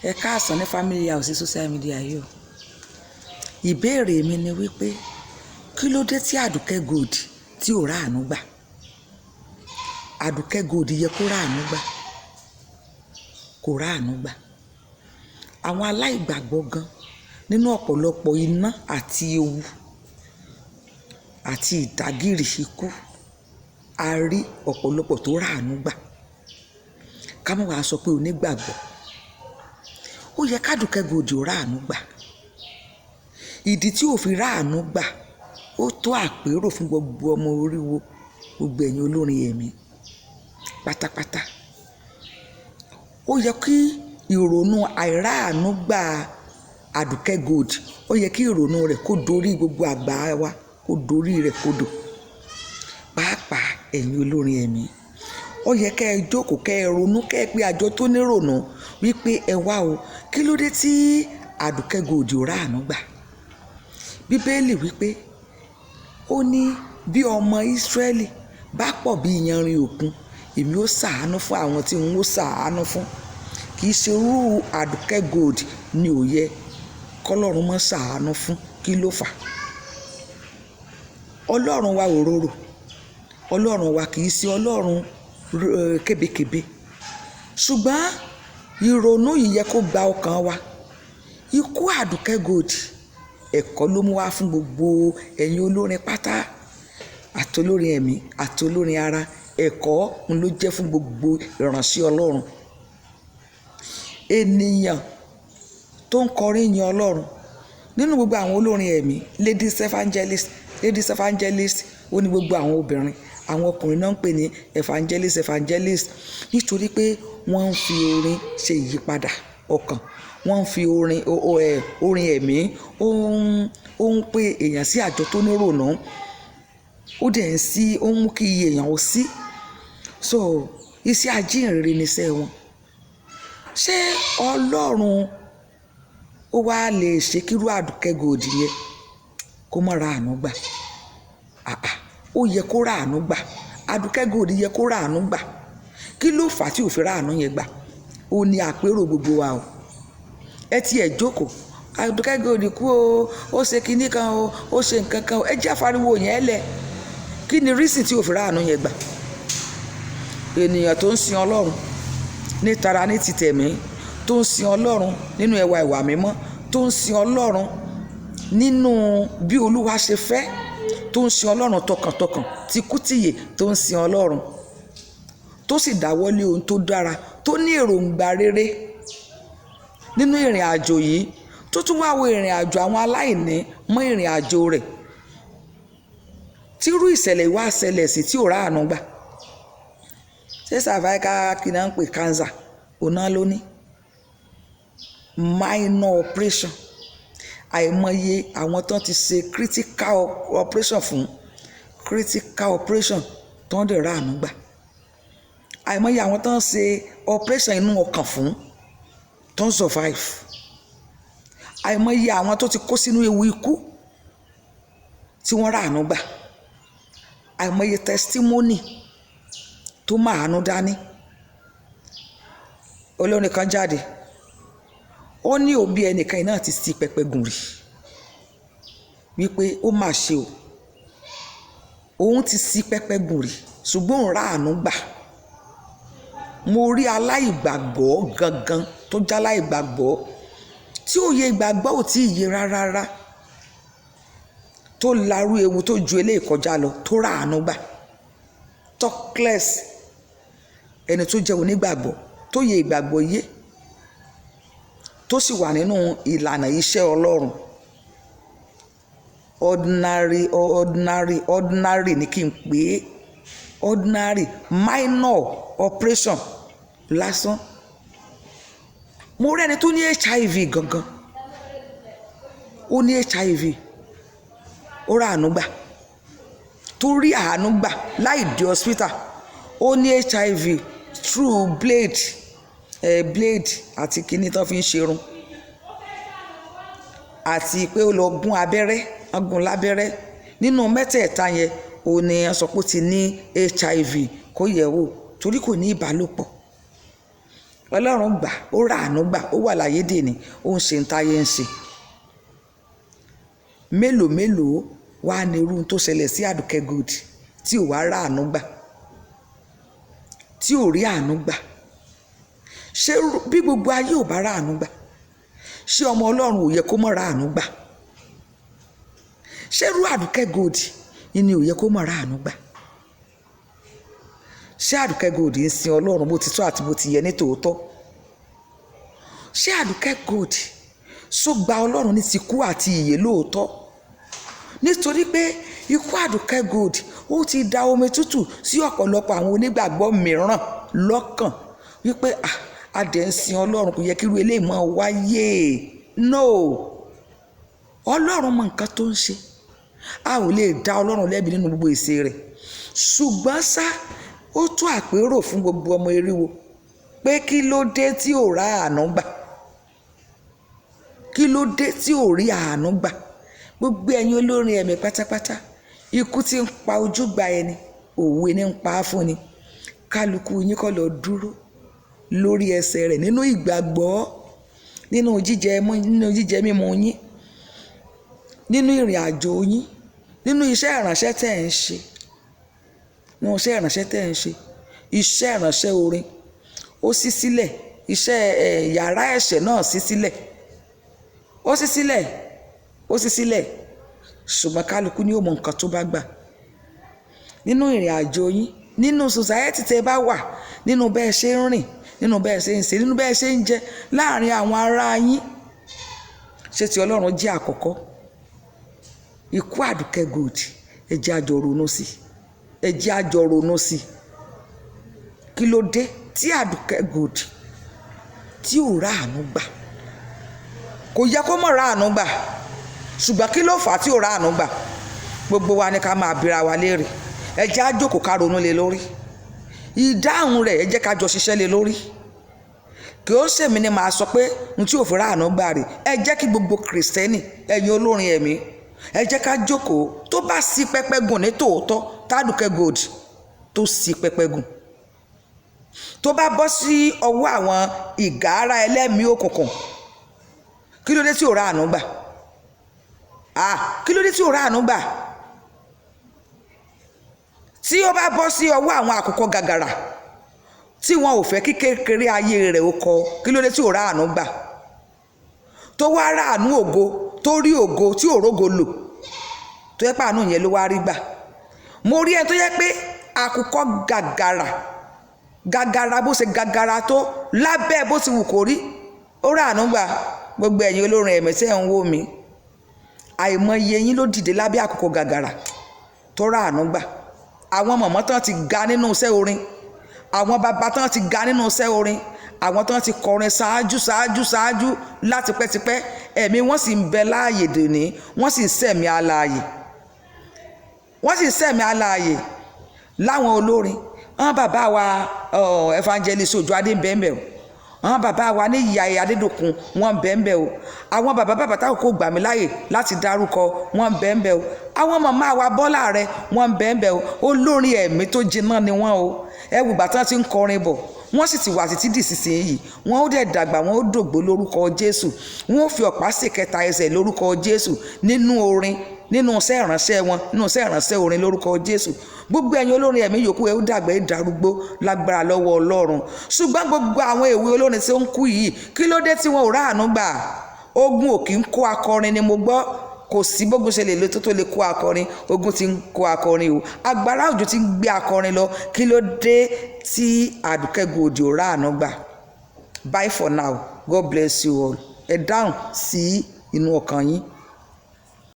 Ẹ káàsán ní Family House social media yìí o. Ìbéèrè mi ni wípé kí ló dé tí Àdùkẹ́ Gold tí ò ráàánú gbà? Àdùkẹ́ Gold yẹ kó ráàánú gbà, kò ráàánú gbà. Àwọn aláìgbàgbọ́ gan nínú ọ̀pọ̀lọpọ̀ iná àti ewu àti ìdágìrì ikú, a rí ọ̀pọ̀lọpọ̀ tó ráàánú gbà. Ká má wàá sọ pé onígbàgbọ́. Ó yẹ k'Àdùkẹ́ Gold ò ráàánú gbà. Ìdí tí ò fi ráàánú gbà ó tó àpérò fún gbogbo ọmọ oríwo, gbogbo ẹ̀yin olórin ẹ̀mí pátápátá. Ó yẹ kí ìrònú àìráàánú gbà Àdùkẹ́ Gold, ó yẹ kí ìrònú rẹ̀ kó dorí gbogbo àgbà wa, kó dorí rẹ̀ kodò. Pàápàá ẹ̀yin olórin ẹ̀mí, ó yẹ kẹ́ ẹ jókòó, kẹ́ ẹ ronú, kẹ́ ẹ pé àjọ tó nírònú wípé ẹ wá o, kí ló dé tí Àdùkẹ́ Gold ò ráàánú gbà? Bíbélì wípé ó ní bí ọmọ Ísírẹ́lì bá pọ̀ bí iyanrìn òkun, èmi ó ṣàánú fún àwọn tí n ó ṣàánú fún. Kì í ṣe irú Àdùkẹ́ Gold ni ò yẹ k'Ọlọ́run má ṣàánú fún. Kí ló fà? Ọlọ́run wa ò rorò, Ọlọ́run wa kì í ṣe Ọlọ́run kébékébé. Ṣùgbọ́n ìrònú yìí yẹ kó gba ọkàn wa. Ikú Àdùkẹ́ Gold ẹ̀kọ́ ló mú wá fún gbogbo ẹ̀yin olórin pátá, àtolórin ẹ̀mí àtolórin ara. Ẹ̀kọ́ ń ló jẹ́ fún gbogbo ìránṣẹ́ Ọlọ́run. Ènìyàn tó ń kọrin yin Ọlọ́run nínú gbogbo àwọn olórin ẹ̀mí, ladies evangelist ó ní gbogbo àwọn obìnrin, àwọn ọkùnrin náà ń pè ní evangelist nítorí pé wọ́n ń fi orin ṣe ìyípadà ọkàn. Wọ́n ń fi orin ẹ̀mí ó ń pè èèyàn sí àjọ tó nírònú, ó dẹ̀ ń sí, ó ń mú kí iye èèyàn ó sí. So iṣẹ́ ajíhìnrere ni iṣẹ́ wọn. Ṣé Ọlọ́run ó wá lè ṣe kírú Àdùkẹ́ Gold yẹn kó má ráàánú gbà? Ó yẹ kó ráàánú gbà. Àdùkẹ́ Gold yẹ kó ráàánú gbà. Kí ló fà á tí ò fi ráàánú yẹn gbà? Ó ní àpérò gbogbo wa o. Ẹ ti ẹ̀ jókòó, Àdùkẹ́ Gold kú o, ó ṣe kinní kan o, ó ṣe nǹkan kan o, ẹ jẹ́ àfariwo yẹn lẹ̀. Kí ni reason tí ò fi ráàánú yẹn gbà? Ènìyàn tó ń sin Ọlọ́run ní tara ní ti tẹ̀mí, tó ń sin Ọlọ́run nínú ẹwà ìwà mímọ́, tó ń sin Ọlọ́run nínú bí Olúwa ṣe fẹ́, tó ń sin Ọlọ́run tọkàntọkàn, tikútìyè tó ń sin Ọlọ́run, tó sì dáwọ́lé ohun tó dára, tó ní èròǹgbà rere nínú ìrìn àjò yìí, tó tún wá wo ìrìn àjò àwọn aláìní mọ́ ìrìn àjò rẹ̀. Tírú ìṣẹ̀lẹ̀ wá ṣẹlẹ̀ sí tí ò ráàánú gbà. Ṣé cervical kí náà ń pè cancer òun náà ló ní? Minor operation. Àìmọye àwọn tán ti ṣe critical operation fún, critical operation tó ń dẹ̀ ráàánú gbà. Àìmọye àwọn tán ṣe operation inú ọkàn fún tó ń survive. Àìmọye àwọn tó ti kó sínú ewu ikú tí wọ́n ráàánú gbà. Àìmọye testimony tó máàánú dání. Olórin kan jáde, ó ní òbí ẹnìkan náà ti sí pẹpẹ gùn rí wípé ó mà ṣe o, òun ti sí pẹpẹ gùn rí ṣùgbọ́n òun ráàánú gbà. Mo rí aláìgbàgbọ́ gangan tó já aláìgbàgbọ́ tí òye ìgbàgbọ́ ò tí ì yé rárá, tó larú ewu tó ju eléyìí kọjá lọ, tó ráàánú gbà. Talkless ẹni tó jẹ́ onígbàgbọ́, tó yẹ ìgbàgbọ́ yé, tó sì wà nínú ìlànà iṣẹ́ Ọlọ́run. Ordinary ni kí n pè é, ordinary minor operation lásán. Mo rí ẹni tó ní HIV gangan, ó ní HIV, ó ráàánú gbà, tó rí àánú gbà láì dé hospital. Ó ní HIV through blade àti kíní tán fi ń ṣerun, àti pé ó lọ gún abẹ́rẹ́, wọ́n gún lábẹ́rẹ́. Nínú mẹ́tẹ̀ẹ̀ta yẹn ó ní wọ́n sọ pé ó ti ní HIV, kó yẹ̀ wò torí kò ní ìbálòpọ̀. Ọlọ́run gbà, ó rà àánú gbà, ó wà láyé dèní, ó ń ṣe ń táyé ń ṣe. Mélòó mélòó wá ní irú tó ṣẹlẹ̀ sí Àdùkẹ́ Gold tí ò wá rà àánú gbà, tí ò rí àánú gbà. Ṣé bí gbogbo ayé ò bá rà àánú gbà, ṣé ọmọ Ọlọ́run ò yẹ kó mọ̀ rà àánú gbà? Ṣé irú Àdùkẹ́ Gold ni ò yẹ kó mọ̀ rà àánú gbà? Ṣé Àdùkẹ́ Gold ń sin Ọlọ́run bó ti tọ́ àti bó ti yẹ ní tòótọ́? Ṣé Àdùkẹ́ Gold só gba Ọlọ́run ní ti kú àti ìyè lóòótọ́? Nítorí pé ikú Àdùkẹ́ Gold ó ti da omi tútù sí ọ̀pọ̀lọpọ̀ àwọn onígbàgbọ́ mìíràn lọ́kàn wípé adẹ̀ ń sin Ọlọ́run, kò yẹ kí irú eléyìí máa wáyé. No, Ọlọ́run mọ nǹkan tó ń ṣe, a ò lè dá Ọlọ́run lẹ́bi nínú gbogbo ìṣe rẹ̀. Ṣùgbọ́n ṣá, ó tó àpérò fún gbogbo ọmọ Eriwo pé kí ló dé tí ò rà àánú gbà, kí ló dé tí ò rí àánú gbà. Gbogbo ẹ̀yin olórin ẹ̀mí pátápátá, ikú tí ń pa ojúgbà ẹni, òwe ní ń pa á fún ni. Kálukú yín kọ́ lọ dúró lórí ẹsẹ̀ rẹ̀ nínú ìgbàgbọ́, nínú jíjẹ mímu yín, nínú ìrìn àjò yín, nínú iṣẹ́ ìránṣẹ́ tẹ́ ń ṣe, nínú iṣẹ́ ìránṣẹ́ tẹ́ ń ṣe, iṣẹ́ ìránṣẹ́ orin ó ṣí sílẹ̀, iṣẹ́ yàrá ẹ̀ṣẹ̀ náà ṣí sílẹ̀, ó ṣí sílẹ̀, ó ṣí sílẹ̀. Ṣùgbọ́n kálukú ni ó mọ nǹkan tó bá gbà nínú ìrìn àjò yín, nínú society tẹ́ bá wà, nínú bẹ́ẹ̀ ṣe ń rìn, nínú bẹ́ẹ̀ ṣe ń ṣe, nínú bẹ́ẹ̀ ṣe ń jẹ láàrin àwọn ará yín. Ṣé ti Ọlọ́run jẹ́ àkọ́kọ́? Ikú Àdùkẹ́ Gold, ẹ jẹ́ a jọ ronú sí, ẹ jẹ́ a jọ ronú sí. Kí ló dé tí Àdùkẹ́ Gold tí ò rà àánú gbà? Kò yẹ kó mọ̀ rà àánú gbà, ṣùgbọ́n kí ló fà á tí ò rà àánú gbà? Gbogbo wa ni ká máa bira wa léèrè, ẹ jẹ́ a jókòó ká ronú lé lórí. Ìdáhùn rẹ̀ ẹ jẹ́ ká jọ ṣiṣẹ́ lé lórí. Kì ó ṣèmi ni màá sọ pé n tí ò fi rà àánú gbà rè. Ẹ jẹ́ kí gbogbo Kìrìsìtẹ́nì, ẹ̀yin olórin ẹ̀mí, ẹ jẹ́ ká jókòó. Tó bá sí pẹpẹ gùn ní tòótọ́, t'Àdùkẹ́ Gold tó sí pẹpẹ gùn, tó bá bọ́ sí ọwọ́ àwọn ìgárá ẹlẹ́mìí òkùnkùn, kí ló dé tí ò rà àánú gbà? Kí ló dé tí ò rà àánú gbà? Tí ó bá bọ́ sí ọwọ́ àwọn àkùkọ gàgàrà tí wọn ò fẹ́ kí kékeré ayé rẹ̀ ó kọ, kí ló dé tí ò rà àánú gbà? Tó wá rà àánú ògo, tó rí ògo tí ò rógo lò, tó yẹ pé àánú yẹn ló wá rí gbà. Mo rí ẹ tó yẹ pé àkùkọ gàgàrà bó ṣe gàgàrà tó lábẹ́ bó ti wù kó rí, ó rà àánú gbà. Gbogbo ẹ̀yin olórin ẹ̀mí tẹ́ ń wò mí, àìmọye yín ló dìde lábẹ́ àkùkọ gàgàrà tó rà àánú gbà. Àwọn mọ̀mọ́ tán ti ga nínú iṣẹ́ orin, àwọn bàbá tán ti ga nínú iṣẹ́ orin, àwọn tán ti kọrin ṣáájú láti pẹ́tipẹ́, ẹ̀mí wọ́n sì ń bẹ láàyè dòní, wọ́n sì ń sẹ̀mí alààyè, wọ́n sì ń sẹ̀mí alààyè láwọn olórin. Àwọn bàbá wa Evangelist Òjó Adé ń bẹ ń bẹ o, àwọn bàbá wa ní Ìyá Adédòkun wọ́n ń bẹ ń bẹ o, àwọn bàbá táwọn kò gbà mí láàyè láti dárúkọ wọ́n ń bẹ ń bẹ o, àwọn màmá wa Bọ́lá Rẹ̀ wọ́n ń bẹ ń bẹ o. Olórin ẹ̀mí tó jiná ni wọ́n o. Ẹ wù bàtà tí ń kọrin bọ̀, wọ́n sì ti wà títí dì sísìnyí, wọ́n ó dẹ̀ dàgbà, wọ́n ó dògbó lórúkọ Jésù, wọ́n ó fi ọ̀pá sí kẹta ẹsẹ̀ lórúkọ Jésù nínú orin, nínú iṣẹ́ ìránṣẹ́ wọn, nínú iṣẹ́ ìránṣẹ́ orin lórúkọ Jésù. Gbogbo ẹ̀yin olórin ẹ̀mí yòókù ẹ ó dàgbà, ẹ darúgbó lágbára lọ́wọ́ Ọlọ́run. Ṣùgbọ́n gbogbo àwọn èwe olórin tí ó ń kú yìí, kí ló dé tí wọn ò rà àánú gbà? Ogun ò kì í kó akọrin ni mo gbọ́. Kò sí bógun ṣe lè lo tó lè kó akọrin, ogun ti ń kó akọrin o. Agbára òjò ti ń gbé akọrin lọ. Kí ló dé tí Àdùkẹ́ Gold ò rà àánú gbà? Bye for now. God bless you all. Ẹ dáhùn sí inú ọkàn yín.